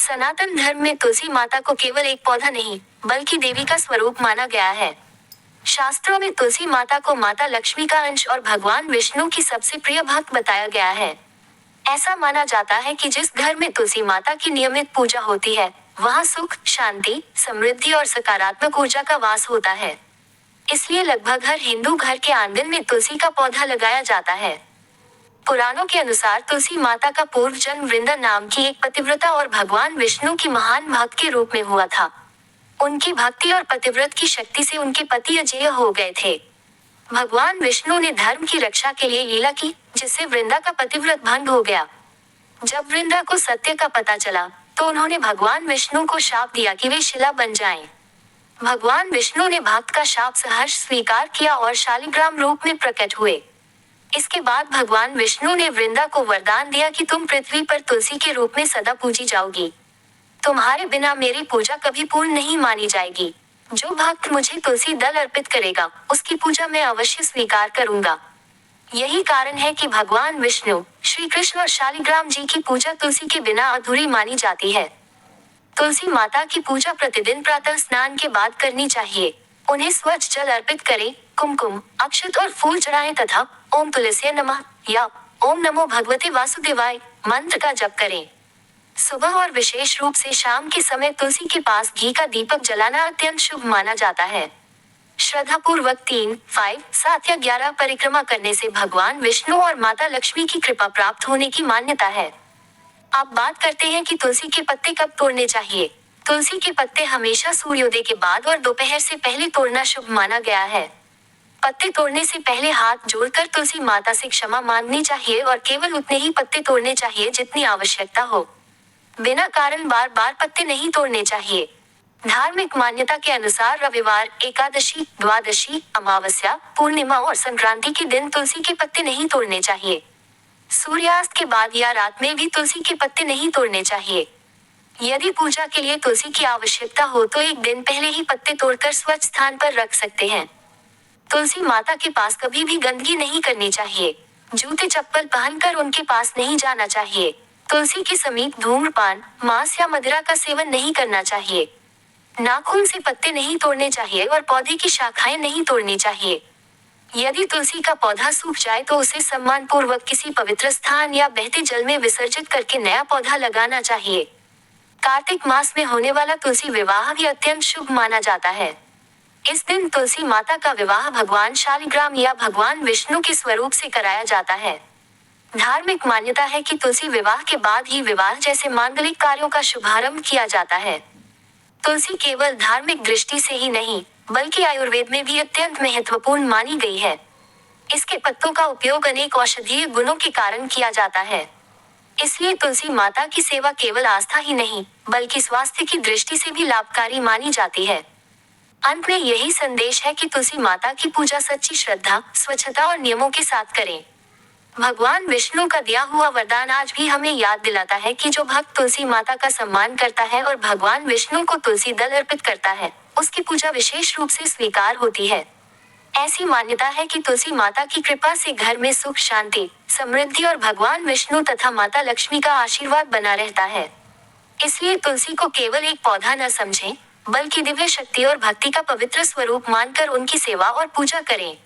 सनातन धर्म में तुलसी माता को केवल एक पौधा नहीं, बल्कि देवी का स्वरूप माना गया है। शास्त्रों में तुलसी माता को माता लक्ष्मी का अंश और भगवान विष्णु की सबसे प्रिय भक्त बताया गया है। ऐसा माना जाता है कि जिस घर में तुलसी माता की नियमित पूजा होती है, वहाँ सुख, शांति, समृद्धि और सकारात्मक ऊर्जा का वास होता है। इसलिए लगभग हर हिंदू घर के आंगन में तुलसी का पौधा लगाया जाता है। पुराणों के अनुसार तुलसी माता का पूर्व जन्म वृंदा नाम की एक पतिव्रता और भगवान विष्णु की महान भक्त के रूप में हुआ था। उनकी भक्ति और पतिव्रत की शक्ति से उनके पति अजेय हो गए थे। भगवान विष्णु ने धर्म की रक्षा के लिए लीला की, जिससे वृंदा का पतिव्रत भंग हो गया। जब वृंदा को सत्य का पता चला, तो उन्होंने भगवान विष्णु को शाप दिया कि वे शिला बन जाएं। भगवान विष्णु ने भक्त का शाप सहर्ष स्वीकार किया और शालिग्राम रूप में प्रकट हुए। इसके बाद भगवान विष्णु ने वृंदा को वरदान दिया कि तुम पृथ्वी पर तुलसी के रूप में सदा पूजी जाओगी। तुम्हारे बिना मेरी पूजा कभी पूर्ण नहीं मानी जाएगी। जो भक्त मुझे तुलसी दल अर्पित करेगा, उसकी पूजा मैं अवश्य स्वीकार करूंगा। यही कारण है कि भगवान विष्णु, श्री कृष्ण और शालिग्राम जी की पूजा तुलसी के बिना अधूरी मानी जाती है। तुलसी माता की पूजा प्रतिदिन प्रातः स्नान के बाद करनी चाहिए। उन्हें स्वच्छ जल अर्पित करें, कुमकुम, अक्षत और फूल चढ़ाएं तथा ओम तुलसी नमः या ओम नमो भगवते वासुदेवाय मंत्र का जप करें। सुबह और विशेष रूप से शाम के समय तुलसी के पास घी का दीपक जलाना अत्यंत शुभ माना जाता है। श्रद्धापूर्वक 3, 5, 7 या 11 परिक्रमा करने से भगवान विष्णु और माता लक्ष्मी की कृपा प्राप्त होने की मान्यता है। अब बात करते हैं कि तुलसी के पत्ते कब तोड़ने चाहिए। तुलसी के पत्ते हमेशा सूर्योदय के बाद और दोपहर से पहले तोड़ना शुभ माना गया है। पत्ते तोड़ने से पहले हाथ जोड़कर तुलसी माता से क्षमा मांगनी चाहिए और केवल उतने ही पत्ते तोड़ने चाहिए जितनी आवश्यकता हो। बिना कारण बार बार पत्ते नहीं तोड़ने चाहिए। धार्मिक मान्यता के अनुसार रविवार, एकादशी, द्वादशी, अमावस्या, पूर्णिमा और संक्रांति के दिन तुलसी के पत्ते नहीं तोड़ने चाहिए। सूर्यास्त के बाद या रात में भी तुलसी के पत्ते नहीं तोड़ने चाहिए। यदि पूजा के लिए तुलसी की आवश्यकता हो तो एक दिन पहले ही पत्ते तोड़कर स्वच्छ स्थान पर रख सकते हैं। तुलसी माता के पास कभी भी गंदगी नहीं करनी चाहिए। जूते चप्पल पहनकर उनके पास नहीं जाना चाहिए। तुलसी के समीप धूम्रपान, मांस या मदिरा का सेवन नहीं करना चाहिए। नाखून से पत्ते नहीं तोड़ने चाहिए और पौधे की शाखाएं नहीं तोड़नी चाहिए। यदि तुलसी का पौधा सूख जाए तो उसे सम्मानपूर्वक किसी पवित्र स्थान या बहते जल में विसर्जित करके नया पौधा लगाना चाहिए। कार्तिक मास में होने वाला तुलसी विवाह भी अत्यंत शुभ माना जाता है। इस दिन तुलसी माता का विवाह भगवान शालिग्राम या भगवान विष्णु के स्वरूप से कराया जाता है। धार्मिक मान्यता है कि तुलसी विवाह के बाद ही विवाह जैसे मांगलिक कार्यों का शुभारंभ किया जाता है। तुलसी केवल धार्मिक दृष्टि से ही नहीं, बल्कि आयुर्वेद में भी अत्यंत महत्वपूर्ण मानी गई है। इसके पत्तों का उपयोग अनेक औषधीय गुणों के कारण किया जाता है। इसलिए तुलसी माता की सेवा केवल आस्था ही नहीं, बल्कि स्वास्थ्य की दृष्टि से भी लाभकारी मानी जाती है। अंत में यही संदेश है कि तुलसी माता की पूजा सच्ची श्रद्धा, स्वच्छता और नियमों के साथ करें। भगवान विष्णु का दिया हुआ वरदान आज भी हमें याद दिलाता है कि जो भक्त तुलसी माता का सम्मान करता है और भगवान विष्णु को तुलसी दल अर्पित करता है, उसकी पूजा विशेष रूप से स्वीकार होती है। ऐसी मान्यता है कि तुलसी माता की कृपा से घर में सुख, शांति, समृद्धि और भगवान विष्णु तथा माता लक्ष्मी का आशीर्वाद बना रहता है। इसलिए तुलसी को केवल एक पौधा न समझें, बल्कि दिव्य शक्ति और भक्ति का पवित्र स्वरूप मानकर उनकी सेवा और पूजा करें।